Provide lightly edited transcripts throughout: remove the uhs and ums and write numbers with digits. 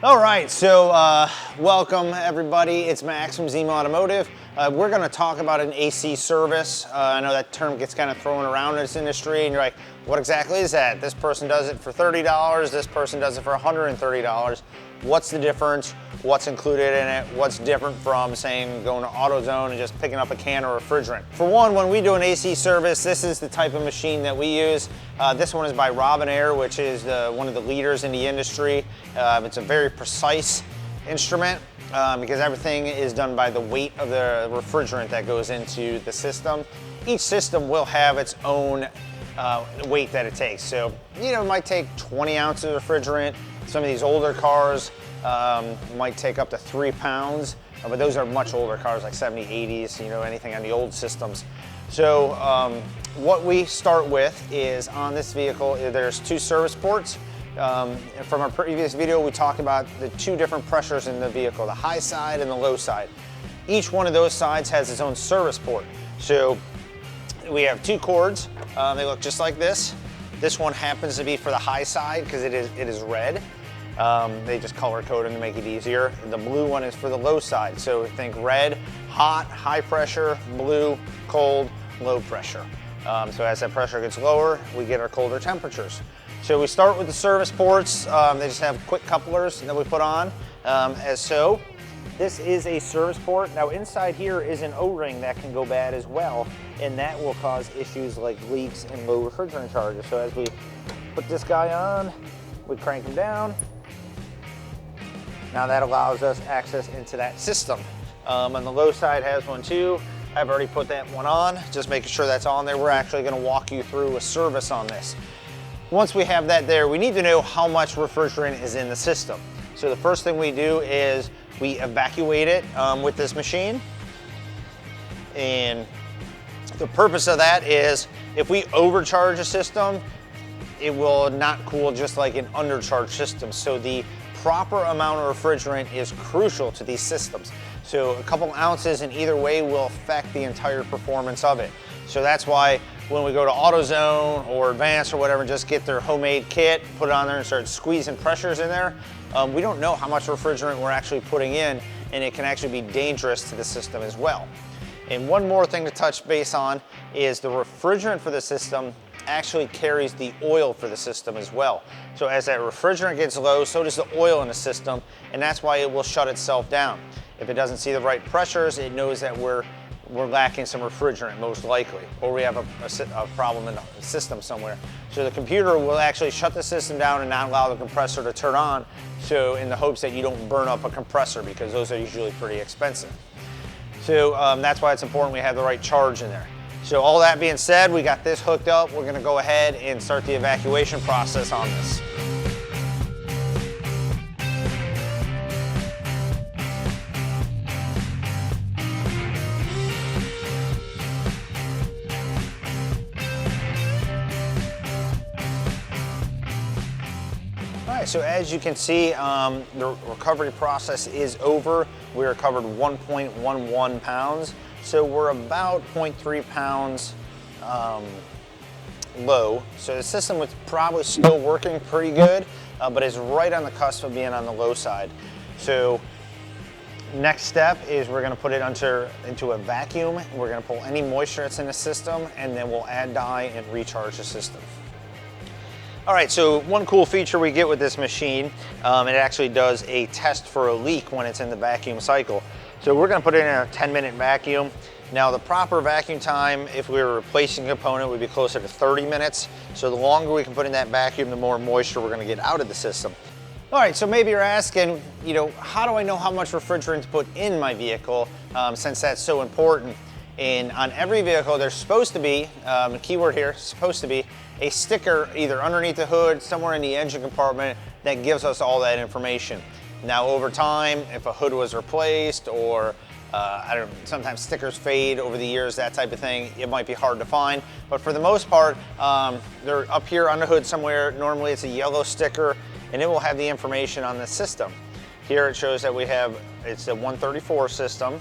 All right, so welcome everybody. It's Max from Zima Automotive. We're going to talk about an AC service. I know that term gets kind of thrown around in this industry, and you're like, what exactly is that? This person does it for $30, this person does it for $130. What's the difference? What's included in it? What's different from, saying, going to AutoZone and just picking up a can of refrigerant? For one, when we do an AC service, this is the type of machine that we use. This one is by Air, which is one of the leaders in the industry. It's a very precise instrument because everything is done by the weight of the refrigerant that goes into the system. Each system will have its own weight that it takes. So, you know, it might take 20 ounces of refrigerant. Some of these older cars might take up to 3 pounds, but those are much older cars, like 70s, 80s, you know, anything on the old systems. So what we start with is, on this vehicle, there's 2 service ports. From our previous video, we talked about the 2 different pressures in the vehicle, the high side and the low side. Each one of those sides has its own service port. So we have 2 cords. They look just like this. This one happens to be for the high side because it is red. They just color code them to make it easier. The blue one is for the low side. So think red, hot, high pressure, blue, cold, low pressure. So as that pressure gets lower, we get our colder temperatures. So we start with the service ports. They just have quick couplers that we put on, as so. This is a service port. Now inside here is an O-ring that can go bad as well, and that will cause issues like leaks and low refrigerant charges. So as we put this guy on, we crank him down. Now that allows us access into that system. On the low side has one too. I've already put that one on, just making sure that's on there. We're actually gonna walk you through a service on this. Once we have that there, we need to know how much refrigerant is in the system. So the first thing we do is we evacuate it with this machine. And the purpose of that is, if we overcharge a system, it will not cool just like an undercharged system. So the proper amount of refrigerant is crucial to these systems. So a couple ounces in either way will affect the entire performance of it. So that's why when we go to AutoZone or Advance or whatever, just get their homemade kit, put it on there and start squeezing pressures in there, we don't know how much refrigerant we're actually putting in, and it can actually be dangerous to the system as well. And one more thing to touch base on is the refrigerant for the system actually carries the oil for the system as well. So as that refrigerant gets low, so does the oil in the system, and that's why it will shut itself down. If it doesn't see the right pressures, it knows that we're lacking some refrigerant, most likely, or we have a problem in the system somewhere. So the computer will actually shut the system down and not allow the compressor to turn on, so in the hopes that you don't burn up a compressor, because those are usually pretty expensive. So that's why it's important we have the right charge in there. So all that being said, we got this hooked up. We're gonna go ahead and start the evacuation process on this. All right, so as you can see, the recovery process is over. We recovered 1.11 pounds. So we're about 0.3 pounds low. So the system was probably still working pretty good, but it's right on the cusp of being on the low side. So next step is we're gonna put it into a vacuum. We're gonna pull any moisture that's in the system, and then we'll add dye and recharge the system. All right, so one cool feature we get with this machine, it actually does a test for a leak when it's in the vacuum cycle. So we're gonna put it in a 10-minute vacuum. Now the proper vacuum time, if we were replacing a component, would be closer to 30 minutes. So the longer we can put in that vacuum, the more moisture we're gonna get out of the system. All right, so maybe you're asking, you know, how do I know how much refrigerant to put in my vehicle, since that's so important? And on every vehicle, there's supposed to be, the keyword here, supposed to be, a sticker either underneath the hood, somewhere in the engine compartment, that gives us all that information. Now over time, if a hood was replaced, or I don't know, sometimes stickers fade over the years, that type of thing, it might be hard to find. But for the most part, they're up here on the hood somewhere. Normally it's a yellow sticker, and it will have the information on the system. Here it shows that it's a 134 system.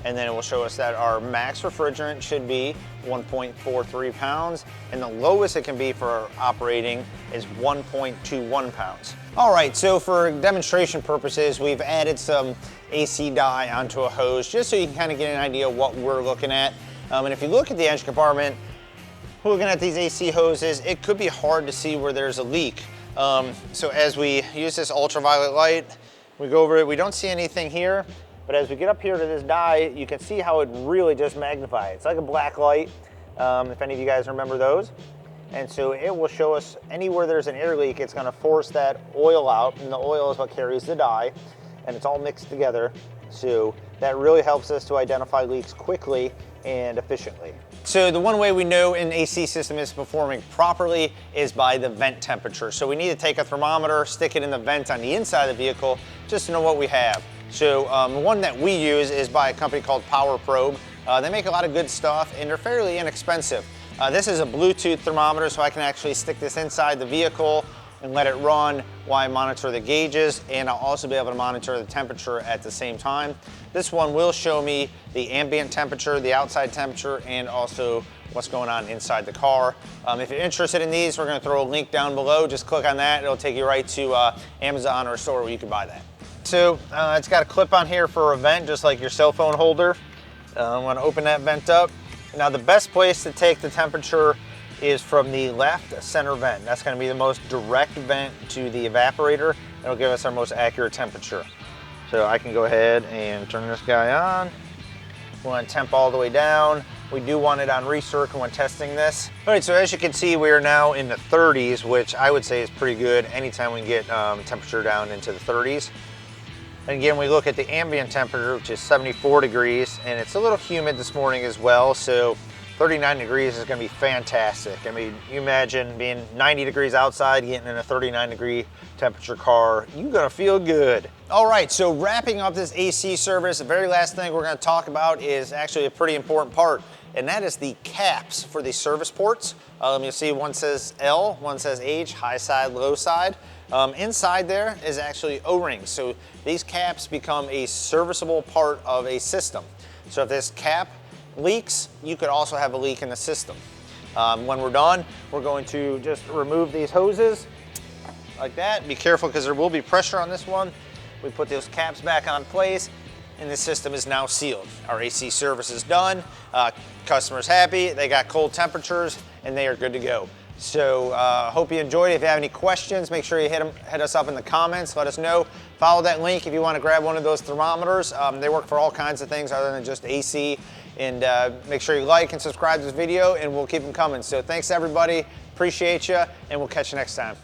and then it will show us that our max refrigerant should be 1.43 pounds, and the lowest it can be for operating is 1.21 pounds. All right, so for demonstration purposes, we've added some AC dye onto a hose just so you can kind of get an idea of what we're looking at. And if you look at the engine compartment, looking at these AC hoses, it could be hard to see where there's a leak. So as we use this ultraviolet light, we go over it, we don't see anything here, but as we get up here to this dye, you can see how it really just magnifies. It's like a black light, if any of you guys remember those. And so it will show us anywhere there's an air leak, it's gonna force that oil out, and the oil is what carries the dye, and it's all mixed together. So that really helps us to identify leaks quickly and efficiently. So the one way we know an AC system is performing properly is by the vent temperature. So we need to take a thermometer, stick it in the vent on the inside of the vehicle, just to know what we have. So the one that we use is by a company called Power Probe. They make a lot of good stuff, and they're fairly inexpensive. This is a Bluetooth thermometer, so I can actually stick this inside the vehicle and let it run while I monitor the gauges, and I'll also be able to monitor the temperature at the same time. This one will show me the ambient temperature, the outside temperature, and also what's going on inside the car. If you're interested in these, we're gonna throw a link down below. Just click on that, it'll take you right to Amazon or a store where you can buy that. So it's got a clip on here for a vent, just like your cell phone holder. I wanna open that vent up. Now the best place to take the temperature is from the left center vent. That's gonna be the most direct vent to the evaporator. It'll give us our most accurate temperature. So I can go ahead and turn this guy on. We want temp all the way down. We do want it on recirc when testing this. All right, so as you can see, we are now in the 30s, which I would say is pretty good anytime we can get temperature down into the 30s. And again, we look at the ambient temperature, which is 74 degrees, and it's a little humid this morning as well, so 39 degrees is gonna be fantastic. I mean, you imagine being 90 degrees outside, getting in a 39 degree temperature car, you're gonna feel good. All right, so wrapping up this AC service, the very last thing we're gonna talk about is actually a pretty important part, and that is the caps for the service ports. You'll see one says L, one says H, high side, low side. Inside there is actually O-rings, so these caps become a serviceable part of a system. So if this cap leaks, you could also have a leak in the system. When we're done, we're going to just remove these hoses like that. Be careful because there will be pressure on this one. We put those caps back on place, and the system is now sealed. Our AC service is done. Customer's happy, they got cold temperatures, and they are good to go. So hope you enjoyed it. If you have any questions, make sure you hit us up in the comments. Let us know. Follow that link if you want to grab one of those thermometers. They work for all kinds of things other than just AC. And make sure you like and subscribe to this video, and we'll keep them coming. So thanks everybody. Appreciate you, and we'll catch you next time.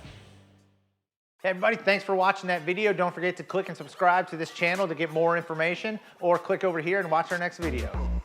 Hey everybody, thanks for watching that video. Don't forget to click and subscribe to this channel to get more information, or click over here and watch our next video.